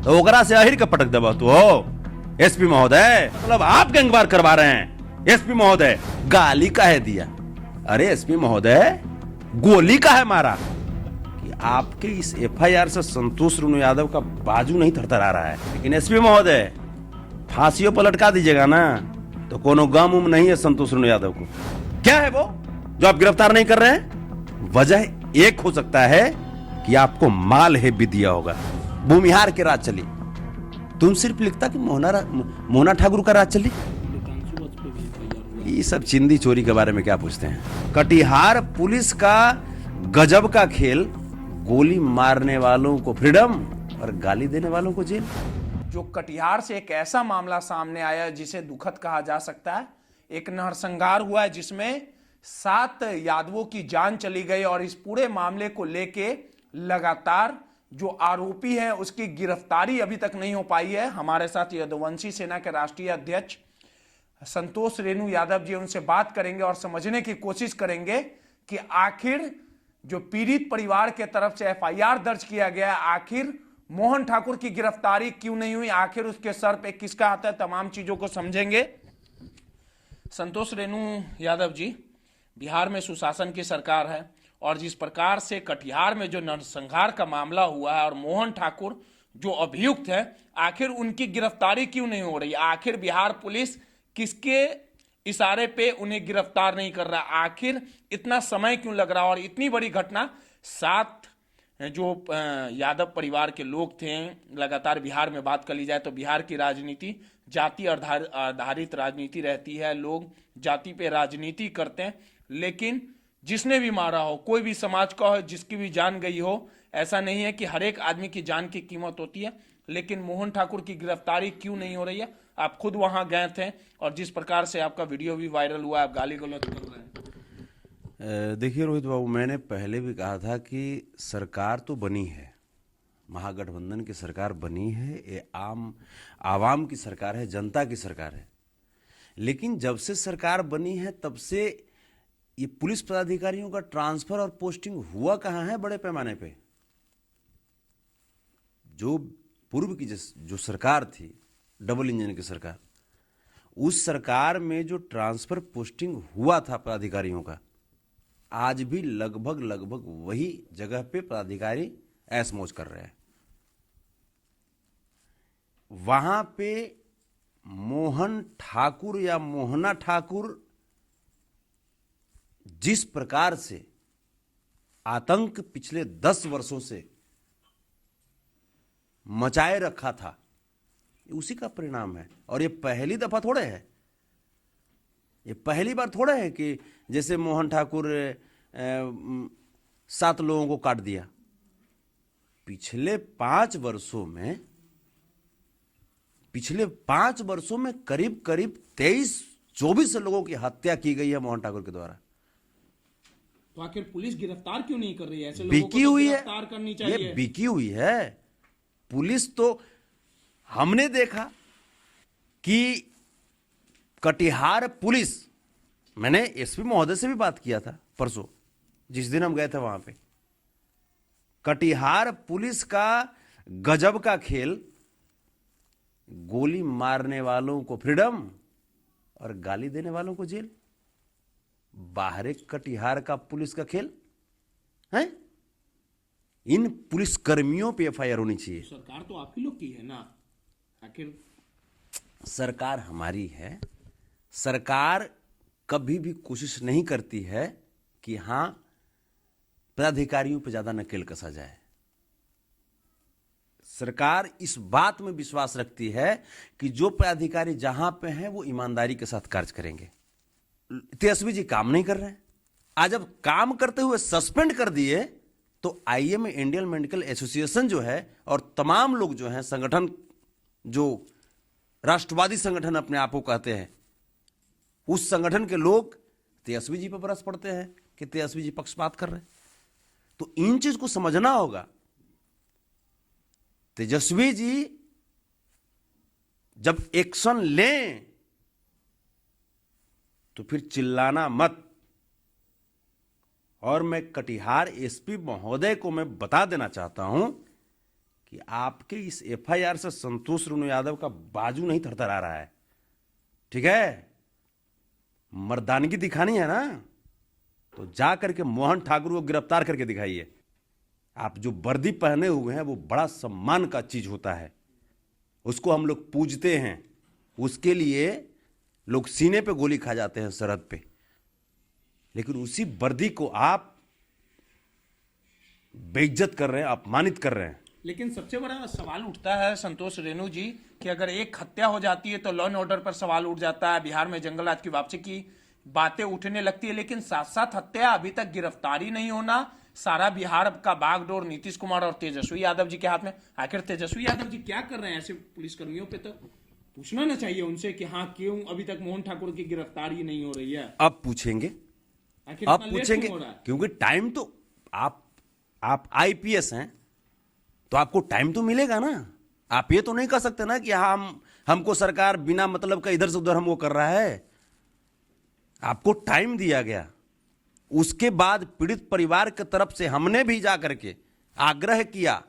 तो ओकरा से अहिर के पटक देबो तू हो एसपी महोदय? मतलब आप गैंगवार करवा रहे हैं एसपी महोदय? गाली काहे दिया? अरे एसपी महोदय गोली काहे मारा? कि आपके इस एफआईआर से संतोष रेणु यादव का बाजू नहीं थरथरा रहा है, लेकिन एसपी महोदय फांसियों पर लटका दीजिएगा ना तो कोनो गम उम नहीं है संतोष रेणु यादव को। क्या है वो जो आप गिरफ्तार नहीं कर रहे हैं? वजह एक हो सकता है कि आपको माल है भी दिया होगा। भूमिहार के राज चली, तुम सिर्फ लिखता कि मोहना ठाकुर का राज चली। ये सब चिंदी चोरी के बारे में क्या पूछते हैं? कटिहार पुलिस का गजब का खेल, गोली मारने वालों को फ्रीडम और गाली देने वालों को जेल। जो कटिहार से एक ऐसा मामला सामने आया जिसे दुखद कहा जा सकता है। एक नरसंहार हुआ है जिसमें 7 यादवों की जान चली गई और इस पूरे मामले को लेके लगातार जो आरोपी है उसकी गिरफ्तारी अभी तक नहीं हो पाई है। हमारे साथ यदुवंशी सेना के राष्ट्रीय अध्यक्ष संतोष रेणु यादव जी, उनसे बात करेंगे और समझने की कोशिश करेंगे कि आखिर जो पीड़ित परिवार के तरफ से एफआईआर दर्ज किया गया, आखिर मोहन ठाकुर की गिरफ्तारी क्यों नहीं हुई, आखिर उसके सर पे किसका आता है, तमाम चीजों को समझेंगे। संतोष रेणु यादव जी, बिहार में सुशासन की सरकार है और जिस प्रकार से कटिहार में जो नरसंहार का मामला हुआ है और मोहन ठाकुर जो अभियुक्त है, आखिर उनकी गिरफ्तारी क्यों नहीं हो रही? आखिर बिहार पुलिस किसके इशारे पे उन्हें गिरफ्तार नहीं कर रहा? आखिर इतना समय क्यों लग रहा? और इतनी बड़ी घटना, 7 जो यादव परिवार के लोग थे, लगातार बिहार में बात कर ली जाए तो बिहार की राजनीति जाति आधारित राजनीति रहती है, लोग जाति पे राजनीति करते हैं। लेकिन जिसने भी मारा हो, कोई भी समाज का हो, जिसकी भी जान गई हो, ऐसा नहीं है कि हर एक आदमी की जान की कीमत होती है। लेकिन मोहन ठाकुर की गिरफ्तारी क्यों नहीं हो रही है? आप खुद वहां गए थे और जिस प्रकार से आपका वीडियो भी वायरल हुआ, आप गाली गलौज कर रहे हैं। देखिए रोहित बाबू, मैंने पहले भी कहा था कि सरकार तो बनी है, महागठबंधन की सरकार बनी है, ये आवाम की सरकार है, जनता की सरकार है। लेकिन जब से सरकार बनी है तब से ये पुलिस पदाधिकारियों का ट्रांसफर और पोस्टिंग हुआ कहाँ है बड़े पैमाने पे? जो पूर्व की जो सरकार थी, डबल इंजन की सरकार, उस सरकार में जो ट्रांसफर पोस्टिंग हुआ था पदाधिकारियों का, आज भी लगभग वही जगह पे पदाधिकारी ऐश मौज कर रहे हैं। वहां पे मोहन ठाकुर या मोहना ठाकुर जिस प्रकार से आतंक पिछले 10 वर्षों से मचाए रखा था, उसी का परिणाम है। और ये पहली दफा थोड़े है, ये पहली बार थोड़ा है कि जैसे मोहन ठाकुर 7 लोगों को काट दिया। पिछले 5 वर्षों में करीब 23-24 लोगों की हत्या की गई है मोहन ठाकुर के द्वारा। तो आखिर पुलिस गिरफ्तार क्यों नहीं कर रही है? ऐसे लोगों बिकी को तो हुई है, गिरफ्तार करनी चाहिए। ये बिकी हुई है पुलिस। तो हमने देखा कि कटिहार पुलिस, मैंने एसपी महोदय से भी बात किया था परसों, जिस दिन हम गए थे वहां पे। कटिहार पुलिस का गजब का खेल, गोली मारने वालों को फ्रीडम और गाली देने वालों को जेल। बाहर कटिहार का पुलिस का खेल है। इन पुलिस कर्मियों पे एफआईआर होनी चाहिए। सरकार तो आप ही लोग की है ना, आखिर सरकार हमारी है। सरकार कभी भी कोशिश नहीं करती है कि हां पदाधिकारियों पर ज्यादा नकेल कसा जाए। सरकार इस बात में विश्वास रखती है कि जो पदाधिकारी जहां पे हैं वो ईमानदारी के साथ कार्य करेंगे। तेजस्वी जी काम नहीं कर रहे हैं। आज जब काम करते हुए सस्पेंड कर दिए तो आईएम, इंडियन मेडिकल एसोसिएशन जो है और तमाम लोग जो हैं, संगठन जो राष्ट्रवादी संगठन अपने आप को कहते हैं, उस संगठन के लोग तेजस्वी जी पर बरस पड़ते हैं कि तेजस्वी जी पक्षपात कर रहे हैं। तो इन चीज को समझना होगा। तेजस्वी जी जब एक्शन लें तो फिर चिल्लाना मत। और मैं कटिहार एसपी महोदय को मैं बता देना चाहता हूं कि आपके इस एफआईआर से संतोष रेणु यादव का बाजू नहीं थरथरा रहा है। ठीक है, मर्दानगी दिखानी है ना, तो जा करके मोहन ठाकुर को गिरफ्तार करके दिखाइए। आप जो वर्दी पहने हुए हैं वो बड़ा सम्मान का चीज होता है, उसको हम लोग पूजते हैं, उसके लिए लोग सीने पे गोली खा जाते हैं सरहद पे, लेकिन उसी वर्दी को आप बेइज्जत कर रहे हैं, अपमानित कर रहे हैं। लेकिन सबसे बड़ा सवाल उठता है संतोष रेणु जी कि अगर एक हत्या हो जाती है तो लॉ एंड ऑर्डर पर सवाल उठ जाता है, बिहार में जंगल राज की वापसी की बातें उठने लगती है, लेकिन साथ साथ हत्या अभी तक गिरफ्तारी नहीं होना, सारा बिहार का बागडोर नीतीश कुमार और तेजस्वी यादव जी के हाथ में। आखिर तेजस्वी यादव जी क्या कर रहे हैं ऐसे पुलिसकर्मियों पे? तो पूछना ना चाहिए उनसे कि हाँ क्यों अभी तक मोहन ठाकुर की गिरफ्तारी नहीं हो रही है? अब पूछेंगे, आखिर अब इतना लेट पूछेंगे, क्यों हो रहा है? क्योंकि टाइम तो आप आईपीएस हैं तो आपको टाइम तो मिलेगा ना। आप ये तो नहीं कह सकते ना कि हमको सरकार बिना मतलब का इधर से उधर हमको कर रहा है। आपको टाइम दिया गया, उसके बाद पीड़ित परिवार की तरफ से हमने भी जा करके आग्रह किया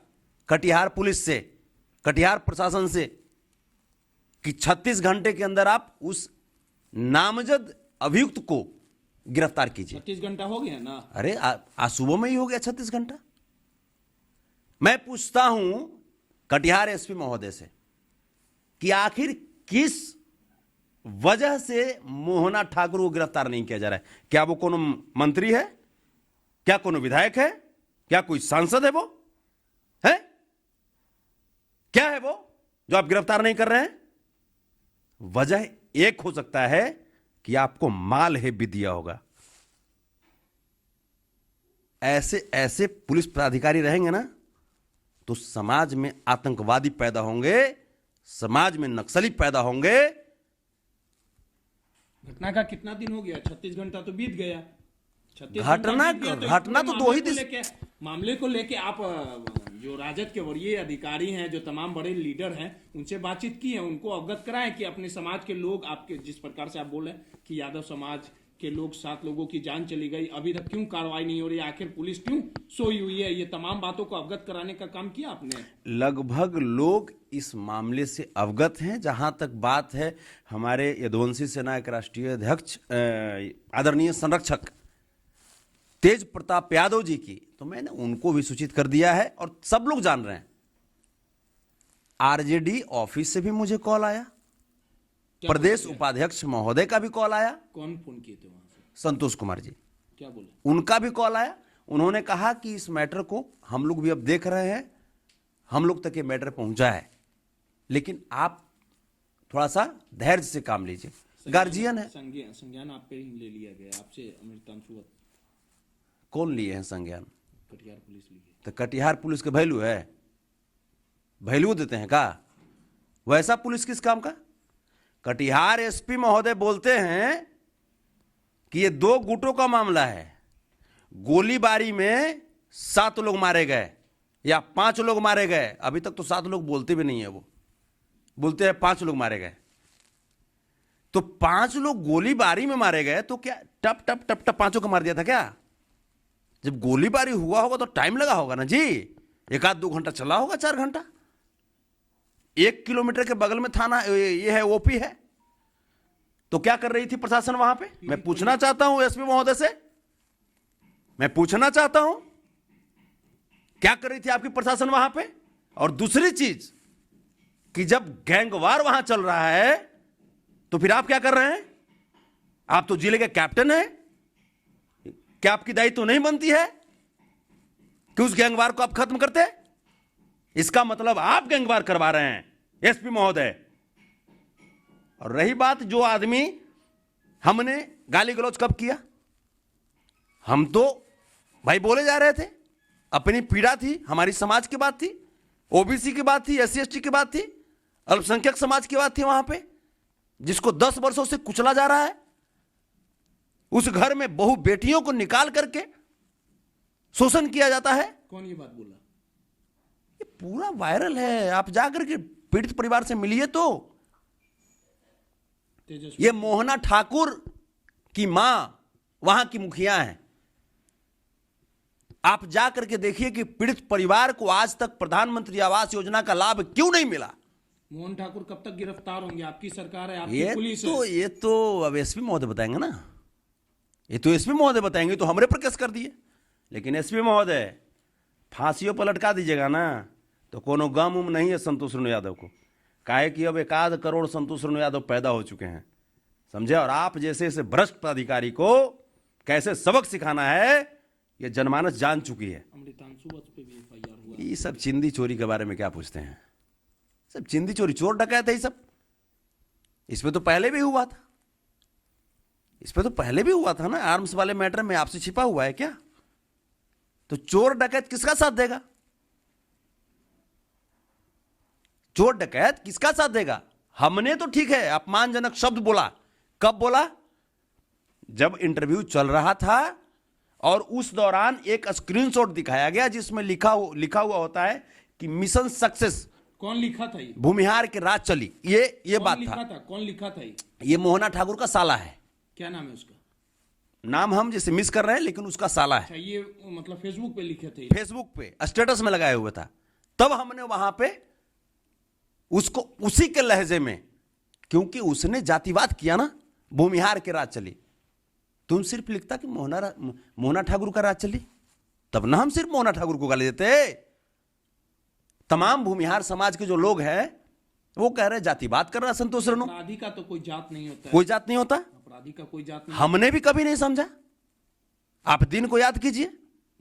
कटिहार पुलिस से, कटिहार प्रशासन से कि 36 घंटे के अंदर आप उस नामजद अभियुक्त को गिरफ्तार कीजिए। 36 घंटा हो गया ना? अरे आज सुबह में ही हो गया 36 घंटा। मैं पूछता हूं कटिहार एसपी महोदय से कि आखिर किस वजह से मोहना ठाकुर को गिरफ्तार नहीं किया जा रहा है? क्या वो कोनो मंत्री है? क्या कोनो विधायक है? क्या कोई सांसद है? वो है क्या है वो जो आप गिरफ्तार नहीं कर रहे हैं? वजह एक हो सकता है कि आपको माल है भी दिया होगा। ऐसे ऐसे पुलिस पदाधिकारी रहेंगे ना तो समाज में आतंकवादी पैदा होंगे, समाज में नक्सली पैदा होंगे। घटना का कितना दिन हो गया? 36 घंटा तो बीत गया। 36 घटना तो 2 ही दिन। मामले को लेके आप जो राजद के वरीय अधिकारी हैं, जो तमाम बड़े लीडर हैं, उनसे बातचीत की है, उनको अवगत कराएं कि अपने समाज के लोग, आपके जिस प्रकार से आप बोल रहे हैं कि यादव समाज के लोग 7 लोगों की जान चली गई, अभी तक क्यों कार्रवाई नहीं हो रही, आखिर पुलिस क्यों सोई हुई है, ये तमाम बातों को अवगत कराने का काम किया आपने? लगभग लोग इस मामले से अवगत हैं। जहां तक बात है हमारे यदुवंशी सेना के राष्ट्रीय अध्यक्ष आदरणीय संरक्षक तेज प्रताप यादव जी की, तो मैंने उनको भी सूचित कर दिया है और सब लोग जान रहे हैं। आरजेडी ऑफिस से भी मुझे कॉल आया, प्रदेश उपाध्यक्ष महोदय का भी कॉल आया। कौन फोन किए थे वहां से? संतोष कुमार जी। क्या बोले? उनका भी कॉल आया। उन्होंने कहा कि इस मैटर को हम लोग भी अब देख रहे हैं, हम लोग तक ये मैटर पहुंचा है, लेकिन आप थोड़ा सा धैर्य से काम लीजिए। गार्जियन है। संज्ञान आप पे ही ले लिया गया आपसे? अमृतांशु कौन लिए हैं संज्ञान? कटिहार पुलिस ली है। तो कटिहार पुलिस का वैल्यू है? वैल्यू देते हैं का? वैसा पुलिस किस काम का? कटिहार एसपी महोदय बोलते हैं कि ये 2 गुटों का मामला है, गोलीबारी में 7 लोग मारे गए या 5 लोग मारे गए। अभी तक तो 7 लोग बोलते भी नहीं है, वो बोलते हैं 5 लोग मारे गए। तो 5 लोग गोलीबारी में मारे गए तो क्या टप टप टप टप 5 को मार दिया था क्या? जब गोलीबारी हुआ होगा तो टाइम लगा होगा ना जी, 1-2 घंटा चला होगा, 4 घंटा। 1 किलोमीटर के बगल में थाना ये है, ओपी है। तो क्या कर रही थी प्रशासन वहां पे? मैं पूछना चाहता हूं एसपी महोदय से, मैं पूछना चाहता हूं क्या कर रही थी आपकी प्रशासन वहां पे? और दूसरी चीज कि जब गैंगवार वहां चल रहा है तो फिर आप क्या कर रहे हैं? आप तो जिले के कैप्टन हैं, क्या आपकी दायित्व तो नहीं बनती है कि उस गैंगवार को आप खत्म करते? इसका मतलब आप गैंगवार करवा रहे हैं एसपी महोदय। और रही बात जो आदमी, हमने गाली गलौज कब किया? हम तो भाई बोले जा रहे थे, अपनी पीड़ा थी, हमारी समाज की बात थी, ओबीसी की बात थी, एससी एसटी की बात थी, अल्पसंख्यक समाज की बात थी, वहां पे जिसको 10 वर्षों से कुचला जा रहा है। उस घर में बहु बेटियों को निकाल करके शोषण किया जाता है। कौन ये बात बोला? ये पूरा वायरल है, आप जाकर के पीड़ित परिवार से मिलिए तो। ये मोहना ठाकुर की मां वहां की मुखिया है, आप जा करके देखिए कि पीड़ित परिवार को आज तक प्रधानमंत्री आवास योजना का लाभ क्यों नहीं मिला। मोहन ठाकुर कब तक गिरफ्तार होंगे? आपकी सरकार है, आपकी पुलिस है। ये तो अब एसपी महोदय बताएंगे ना, ये तो एसपी महोदय बताएंगे, तो हमरे पर केस कर दिए। लेकिन एसपी महोदय फांसियों पर लटका दीजिएगा ना तो कोनो गम उम नहीं है संतोष रेणु यादव को, काहे कि अब 1 करोड़ संतोष रेणु यादव पैदा हो चुके हैं, समझे। और आप जैसे ऐसे भ्रष्ट अधिकारी को कैसे सबक सिखाना है ये जनमानस जान चुकी है। अमृतांशु वत्स पे भी एफआईआर हुआ। ये सब चिंदी चोरी के बारे में क्या पूछते हैं, सब चिंदी चोरी, चोर डकैत है ये सब। इसमें तो पहले भी हुआ था, इसमें तो पहले भी हुआ था ना, आर्म्स वाले मैटर में आपसे छिपा हुआ है क्या? तो चोर डकैत किसका साथ देगा? चोर डकैत किसका साथ देगा? हमने तो ठीक है अपमानजनक शब्द बोला, कब बोला? जब इंटरव्यू चल रहा था और उस दौरान एक स्क्रीनशॉट दिखाया गया जिसमें लिखा हुआ होता है कि मिशन सक्सेस। कौन लिखा था ये? भूमिहार की रात चली, ये बात था। कौन लिखा था ये मोहना ठाकुर का साला है। क्या नाम है उसका? नाम हम जैसे मिस कर रहे हैं लेकिन उसका साला है। अच्छा, ये मतलब फेसबुक पे लिखे थे, फेसबुक पे स्टेटस में लगाया हुआ था। तब हमने वहां पे उसको उसी के लहजे में, क्योंकि उसने जातिवाद किया ना, भूमिहार की रात चली, तुम सिर्फ लिखता कि मोहना ठाकुर का रात चली, तब ना हम सिर्फ मोहना ठाकुर को गाली देते। तमाम भूमिहार समाज के जो लोग हैं वो कह रहे जातिवाद कर रहा संतोष रेणु। अपराधी का तो कोई जात नहीं होता, कोई जात नहीं होता, अपराधी का कोई जात नहीं। हमने भी कभी नहीं समझा। आप दिन को याद कीजिए,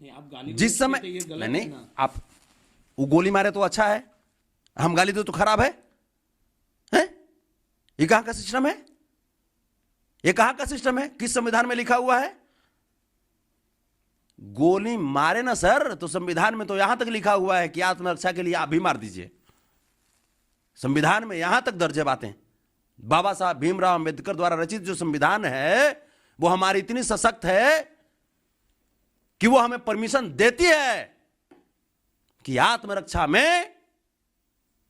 आप गाली जिस समय नहीं आप वो गोली मारे तो अच्छा है, हम गाली दे तो खराब है, हैं? ये कहां का सिस्टम है? ये कहां का सिस्टम है? किस संविधान में लिखा हुआ है? गोली मारे ना सर तो संविधान में तो यहां तक लिखा हुआ है कि आत्मरक्षा के लिए आप भी मार दीजिए। संविधान में यहां तक दर्ज है बातें। बाबा साहब भीमराव अंबेडकर द्वारा रचित जो संविधान है वो हमारी इतनी सशक्त है कि वो हमें परमिशन देती है कि आत्मरक्षा में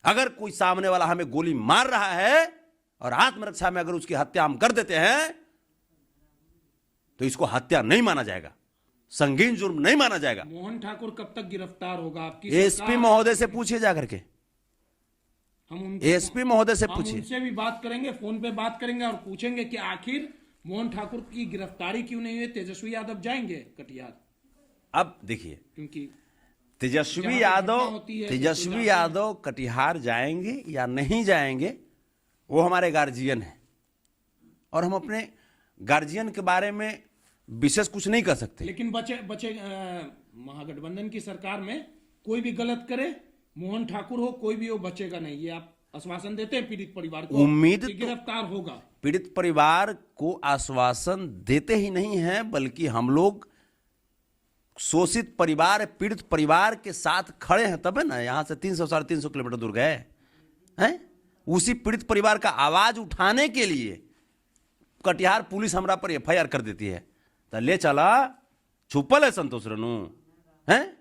अगर कोई सामने वाला हमें गोली मार रहा है और आत्मरक्षा में अगर उसकी हत्या हम कर देते हैं तो इसको हत्या नहीं माना जाएगा, संगीन जुर्म नहीं माना जाएगा। मोहन ठाकुर कब तक गिरफ्तार होगा? आपकी एसपी महोदय से पूछिए जाकर के, हम एसपी महोदय से पूछिए, उनसे भी बात करेंगे, फोन पे बात करेंगे और पूछेंगे कि आखिर मोहन ठाकुर की गिरफ्तारी क्यों नहीं हुई। तेजस्वी यादव जाएंगे कटिहार। अब देखिए, क्योंकि तेजस्वी यादव कटिहार जाएंगे या नहीं जाएंगे वो हमारे गार्जियन हैं और हम अपने गार्जियन के बारे में विशेष कुछ नहीं कर सकते। लेकिन बचे महागठबंधन की सरकार में कोई भी गलत करे, मोहन ठाकुर हो कोई भी हो, बचेगा नहीं, ये आप आश्वासन देते हैं पीड़ित परिवार को? उम्मीद गिरफ्तार होगा। पीड़ित परिवार को आश्वासन देते ही नहीं है बल्कि हम लोग शोषित परिवार, पीड़ित परिवार के साथ खड़े हैं, तब है ना यहाँ से 300-350 किलोमीटर दूर गए हैं। उसी पीड़ित परिवार का आवाज उठाने के लिए कटिहार पुलिस हमरा पर एफआईआर कर देती है तो ले चला, छुपल है संतोष रेणु, हैं?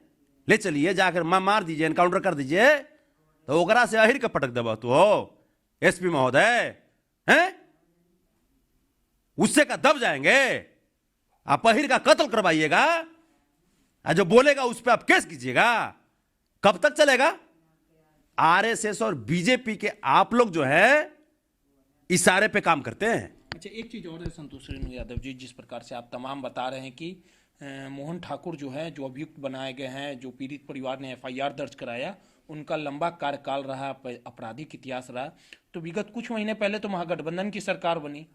ले चलिए जाकर मार दीजिए, एनकाउंटर कर दीजिए, तो ओकरा से अहिर के पटक देबा तू हो एसपी महोदय, हैं? उससे का दब जाएंगे, आप अहिर का कत्ल करवाइएगा, जो बोलेगा उस पर आप केस कीजिएगा। कब तक चलेगा? आरएसएस और बीजेपी के आप लोग जो है इशारे पे काम करते हैं। अच्छा, एक चीज और है संतोष रेणु यादव जी, जिस प्रकार से आप तमाम बता रहे हैं कि मोहन ठाकुर जो है, जो अभियुक्त बनाए गए हैं, जो पीड़ित परिवार ने एफआईआर दर्ज कराया, उनका लंबा कार्यकाल रहा, आपराधिक इतिहास रहा। तो विगत कुछ महीने पहले तो महागठबंधन की सरकार बनी,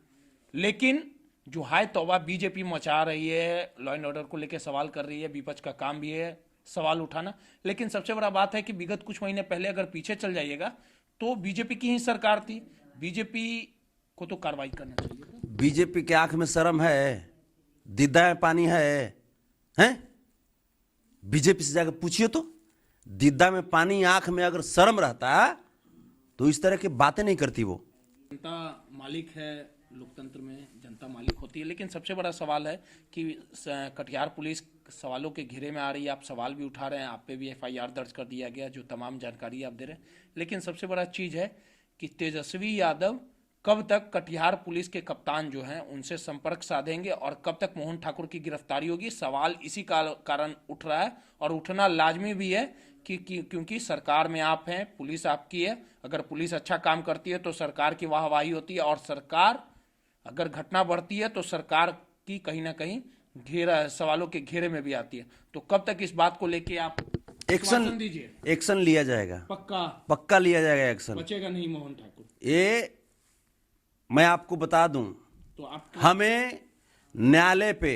लेकिन जो हाय तौबा बीजेपी मचा रही है, लॉ एंड ऑर्डर को लेकर सवाल कर रही है, विपक्ष का काम भी है सवाल उठाना। लेकिन सबसे बड़ा बात है कि विगत कुछ महीने पहले अगर पीछे चल जाइएगा तो बीजेपी की ही सरकार थी, बीजेपी को तो कार्रवाई करना चाहिए। बीजेपी के आंख में शर्म है, दिद्दा में पानी है, हैं? बीजेपी से जाकर पूछिए तो, दिद्दा में पानी, आंख में अगर शर्म रहता तो इस तरह की बातें नहीं करती। वो जनता मालिक है, लोकतंत्र में जनता मालिक होती है। लेकिन सबसे बड़ा सवाल है कि कटिहार पुलिस सवालों के घेरे में आ रही है, आप सवाल भी उठा रहे हैं, आप पे भी एफआईआर दर्ज कर दिया गया, जो तमाम जानकारी आप दे रहे हैं। लेकिन सबसे बड़ा चीज़ है कि तेजस्वी यादव कब तक कटिहार पुलिस के कप्तान जो हैं उनसे संपर्क साधेंगे और कब तक मोहन ठाकुर की गिरफ्तारी होगी? सवाल इसी कारण उठ रहा है और उठना लाजमी भी है क्योंकि सरकार में आप हैं, पुलिस आपकी है। अगर पुलिस अच्छा काम करती है तो सरकार की वाहवाही होती है और सरकार अगर घटना बढ़ती है तो सरकार की कहीं ना कहीं सवालों के घेरे में भी आती है। तो कब तक इस बात को लेके आप आश्वासन दीजिए? एक्शन लिया जाएगा, पक्का लिया जाएगा एक्शन। बचेगा नहीं मोहन ठाकुर। ये मैं आपको बता दूं, तो आप हमें न्यायालय पे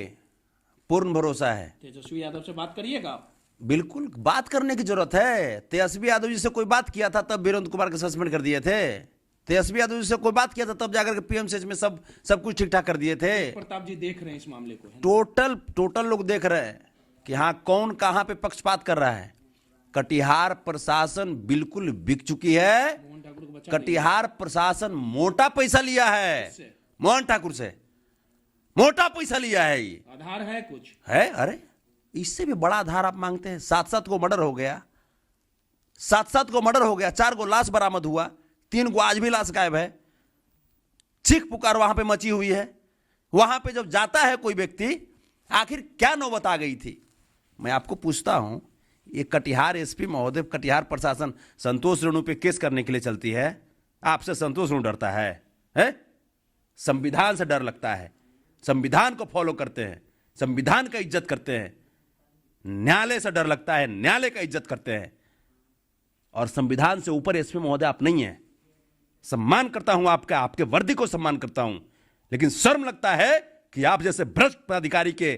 पूर्ण भरोसा है। तेजस्वी यादव से बात करिएगा आप। बिल्कुल बात करने की जरूरत है। तेजस्वी यादव जी से कोई बात किया था तब वीरेंद्र कुमार को सस्पेंड कर दिए थे। तेजस्वी यादव जी से कोई बात किया था तब जाकर के पीएमसीएच में सब कुछ ठीक ठाक कर दिए थे। प्रताप जी देख रहे हैं इस मामले को, टोटल लोग देख रहे हैं कि हाँ कौन कहां पे पक्षपात कर रहा है। कटिहार प्रशासन बिल्कुल बिक चुकी है। मोहन ठाकुर को बचा कटिहार प्रशासन मोटा पैसा लिया है मोहन ठाकुर से, मोटा पैसा लिया है। ये आधार है कुछ है? अरे इससे भी बड़ा आधार आप मांगते हैं? 7-7 को मर्डर हो गया, 7-7 को मर्डर हो गया, 4 को लाश बरामद हुआ, 3 को आज भी लाश गायब है। चीख पुकार वहां पे मची हुई है। वहां पे जब जाता है कोई व्यक्ति, आखिर क्या नौबत आ गई थी? मैं आपको पूछता हूं, ये कटिहार एसपी महोदय, कटिहार प्रशासन संतोष रेणु पे केस करने के लिए चलती है। आपसे संतोष रेणु डरता है? संविधान से डर लगता है। संविधान को फॉलो करते हैं, संविधान का इज्जत करते हैं। न्यायालय से डर लगता है, न्यायालय का इज्जत करते हैं। और संविधान से ऊपर एसपी महोदय आप नहीं है। सम्मान करता हूं आपका, आपके वर्दी को सम्मान करता हूं, लेकिन शर्म लगता है कि आप जैसे भ्रष्ट पदाधिकारी के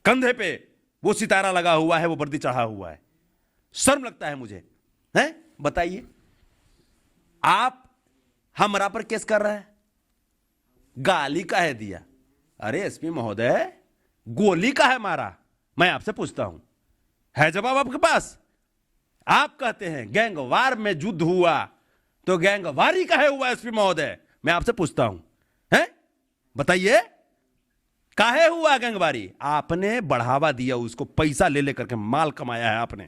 कंधे पे वो सितारा लगा हुआ है, वो वर्दी चढ़ा हुआ है। शर्म लगता है मुझे। बताइए, आप हमरा पर केस कर रहे हैं, गाली का है दिया? अरे एसपी महोदय, गोली का है मारा? मैं आपसे पूछता हूं, है जवाब आपके पास? आप कहते हैं गैंगवार में युद्ध हुआ, तो गैंगवारी का है हुआ एसपी महोदय? मैं आपसे पूछता हूं, बताइए, काहे हुआ गैंगवारी? आपने बढ़ावा दिया उसको, पैसा ले लेकर के माल कमाया है आपने।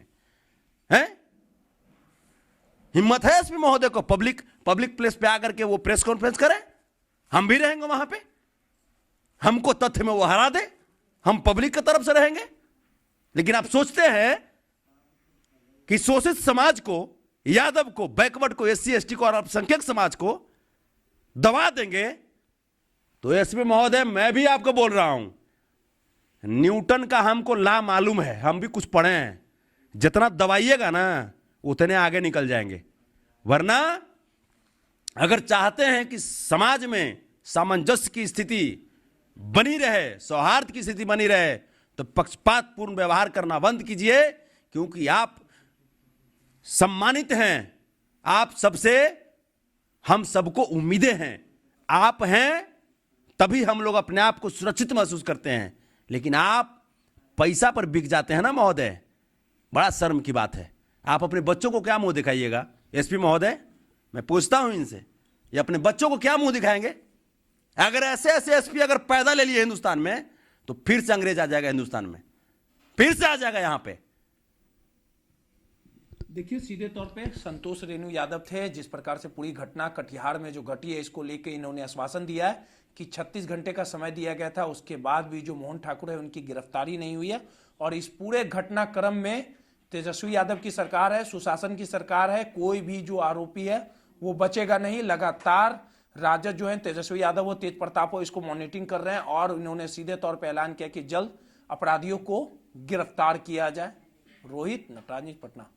हिम्मत है एसपी महोदय को पब्लिक प्लेस पे आकर के वो प्रेस कॉन्फ्रेंस करे? हम भी रहेंगे वहां पे, हमको तथ्य में वो हरा दे, हम पब्लिक की तरफ से रहेंगे। लेकिन आप सोचते हैं कि शोषित समाज को, यादव को, बैकवर्ड को, एससी एसटी को और अल्पसंख्यक समाज को दबा देंगे। तो एसपी महोदय, मैं भी आपको बोल रहा हूं, न्यूटन का हमको ला मालूम है, हम भी कुछ पढ़े हैं। जितना दबाइएगा ना उतने आगे निकल जाएंगे। वरना अगर चाहते हैं कि समाज में सामंजस्य की स्थिति बनी रहे, सौहार्द की स्थिति बनी रहे, तो पक्षपातपूर्ण व्यवहार करना बंद कीजिए। क्योंकि आप सम्मानित हैं, आप सबसे हम सबको उम्मीदें हैं। आप हैं तभी हम लोग अपने आप को सुरक्षित महसूस करते हैं। लेकिन आप पैसा पर बिक जाते हैं ना महोदय, बड़ा शर्म की बात है। आप अपने बच्चों को क्या मुंह दिखाइएगा? एसपी महोदय, मैं पूछता हूं इनसे, ये अपने बच्चों को क्या मुंह दिखाएंगे? अगर ऐसे एसपी अगर पैदा ले लिए हिंदुस्तान में, तो फिर से अंग्रेज आ जाएगा हिंदुस्तान में, फिर से आ जाएगा यहां पे। देखिए, सीधे तौर पे संतोष रेणु यादव थे। जिस प्रकार से पूरी घटना कटिहार में जो घटी है, इसको लेके इन्होंने आश्वासन दिया है कि 36 घंटे का समय दिया गया था, उसके बाद भी जो मोहन ठाकुर है उनकी गिरफ्तारी नहीं हुई है। और इस पूरे घटनाक्रम में तेजस्वी यादव की सरकार है, सुशासन की सरकार है, कोई भी जो आरोपी है वो बचेगा नहीं। लगातार राजद जो है, तेजस्वी यादव वो, तेज प्रताप हो, इसको मॉनिटरिंग कर रहे हैं और इन्होंने सीधे तौर पर ऐलान किया कि जल्द अपराधियों को गिरफ्तार किया जाए। रोहित, नटराज न्यूज़, पटना।